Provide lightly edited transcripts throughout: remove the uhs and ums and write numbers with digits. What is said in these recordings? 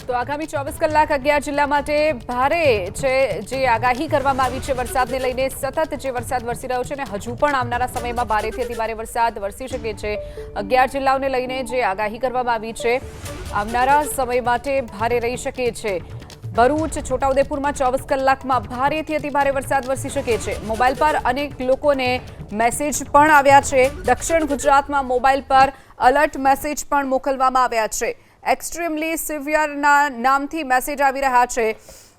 તો આગામી 24 કલાક 11 જિલ્લા માટે ભારે છે જે આગાહી કરવામાં આવી છે વરસાદને લઈને સતત જે વરસાદ વરસી રહ્યો છે અને હજુ પણ આવનારા સમયમાં ભારેથી અતિભારે વરસાદ વરસી શકે છે 11 જિલ્લાઓને લઈને જે આગાહી કરવામાં આવી છે આવનારા સમય માટે ભારે રહી શકે છે ભરૂચ છોટાઉદેપુરમાં 24 કલાકમાં ભારેથી અતિભારે વરસાદ વરસી શકે છે મોબાઈલ પર અનેક લોકોને મેસેજ પણ આવ્યા છે દક્ષિણ ગુજરાતમાં મોબાઈલ પર અલર્ટ મેસેજ પણ મોકલવામાં આવ્યા છે એક્સ્ટ્રીમલી સિવિયરના નામથી મેસેજ આવી રહ્યા છે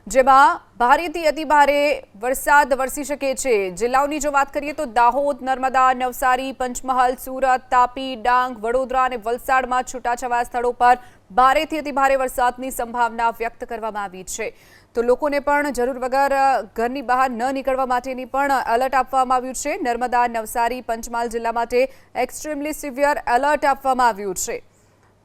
જેમાં ભારેથી અતિભારે વરસાદ વરસી શકે છે જિલ્લાઓની જો વાત કરીએ તો દાહોદ નર્મદા નવસારી પંચમહાલ સુરત તાપી ડાંગ વડોદરા અને વલસાડમાં છૂટાછવાયા સ્થળો પર ભારેથી અતિભારે વરસાદની સંભાવના વ્યક્ત કરવામાં આવી છે તો લોકોને પણ જરૂર વગર ઘરની બહાર ન નીકળવા માટેની પણ એલર્ટ આપવામાં આવ્યું છે નર્મદા નવસારી પંચમહાલ જિલ્લા માટે એક્સ્ટ્રીમલી સિવિયર એલર્ટ આપવામાં આવ્યું છે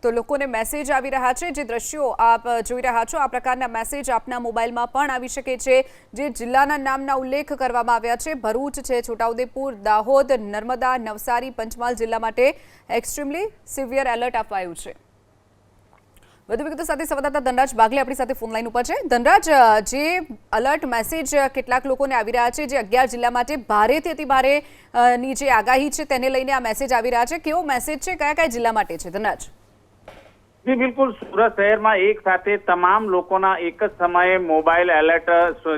તો લોકોને મેસેજ આવી રહ્યા છે જે દ્રશ્યો આપ જોઈ રહ્યા છો આ પ્રકારના મેસેજ આપના મોબાઈલમાં પણ આવી શકે છે જે જિલ્લાના નામના ઉલ્લેખ કરવામાં આવ્યા છે ભરૂચ છે છોટાઉદેપુર દાહોદ નર્મદા નવસારી પંચમહાલ જિલ્લા માટે એક્સ્ટ્રીમલી સિવિયર એલર્ટ અપાયું છે વધુ વિગતો સાથે સંવાદદાતા ધનરાજ બાગલે આપણી સાથે ફોન લાઈન ઉપર છે ધનરાજ જે અલર્ટ મેસેજ કેટલાક લોકોને આવી રહ્યા છે જે 11 જિલ્લા માટે ભારેથી અતિભારે ની જે આગાહી છે તેને લઈને આ મેસેજ આવી રહ્યા છે કેવો મેસેજ છે કયા કયા જિલ્લા માટે છે ધનરાજ જી બિલકુલ સુરત શહેરમાં એક સાથે તમામ લોકોના એક જ સમયે મોબાઈલ એલર્ટ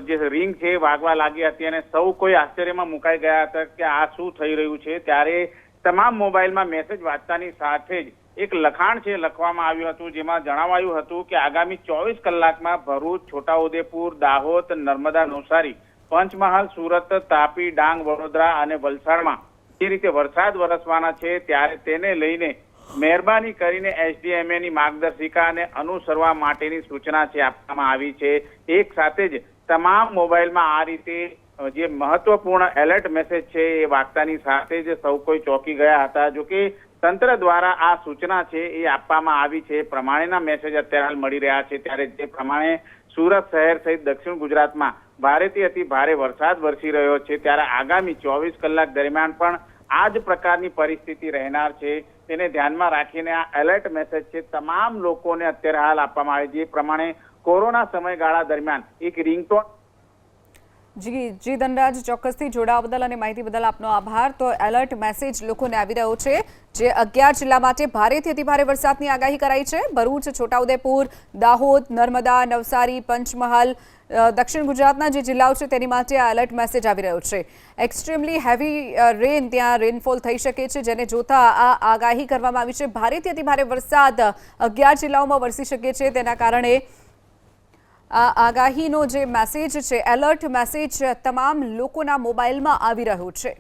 જે રિંગ છે વાગવા લાગી હતી અને સૌ કોઈ આશ્ચર્યમાં મુકાઈ ગયા હતા કે આ શું થઈ રહ્યું છે ત્યારે તમામ મોબાઈલમાં મેસેજ વાંચતાની સાથે જ એક લખાણ છે લખવામાં આવ્યું હતું જેમાં જણાવાયું હતું કે આગામી 24 કલાકમાં ભરૂચ છોટાઉદેપુર દાહોદ નર્મદા નવસારી પંચમહાલ સુરત તાપી ડાંગ વડોદરા અને વલસાડમાં જે રીતે વરસાદ વરસવાના છે ત્યારે તેને લઈને મહેરબાની કરીને એસડીએમએ ની માર્ગદર્શિકા અને અનુસરવા માટેની સૂચના છે આપવામાં આવી છે એક સાથે જ તમામ મોબાઈલમાં આ રીતે જે મહત્વપૂર્ણ એલર્ટ મેસેજ છે એ વાગતાની સાથે જ સૌ કોઈ ચોંકી ગયા હતા જો કે તંત્ર દ્વારા આ સૂચના છે એ આપવામાં આવી છે પ્રમાણેના મેસેજ અત્યારે હાલ મળી રહ્યા છે ત્યારે જે પ્રમાણે સુરત શહેર સહિત દક્ષિણ ગુજરાતમાં ભારેથી અતિ ભારે વરસાદ વરસી રહ્યો છે ત્યારે આગામી 24 કલાક દરમિયાન પણ આ જ પ્રકારની પરિસ્થિતિ રહેનાર છે તેને ધ્યાનમાં રાખીને આ એલર્ટ મેસેજ છે તમામ લોકોને અત્યારે હાલ આપવામાં આવે જે પ્રમાણે કોરોના સમયગાળા દરમિયાન એક રિંગટોન જી ધનરાજ ચોક્કસથી જોડાવા બદલ અને માહિતી બદલ આપનો આભાર તો એલર્ટ મેસેજ લોકોને આવી રહ્યો છે જે 11 જિલ્લા માટે ભારેથી અતિભારે વરસાદની આગાહી કરાઈ છે ભરૂચ છોટાઉદેપુર દાહોદ નર્મદા નવસારી પંચમહાલ દક્ષિણ ગુજરાતના જે જિલ્લાઓ છે તેની માટે આ એલર્ટ મેસેજ આવી રહ્યો છે એક્સ્ટ્રીમલી હેવી રેન ત્યાં રેનફોલ થઈ શકે છે જેને જોતા આ આગાહી કરવામાં આવી છે ભારેથી અતિભારે વરસાદ 11 જિલ્લાઓમાં વરસી શકે છે તેના કારણે આ આગાહીનો જે મેસેજ છે એલર્ટ મેસેજ તમામ લોકોના મોબાઈલમાં આવી રહ્યો છે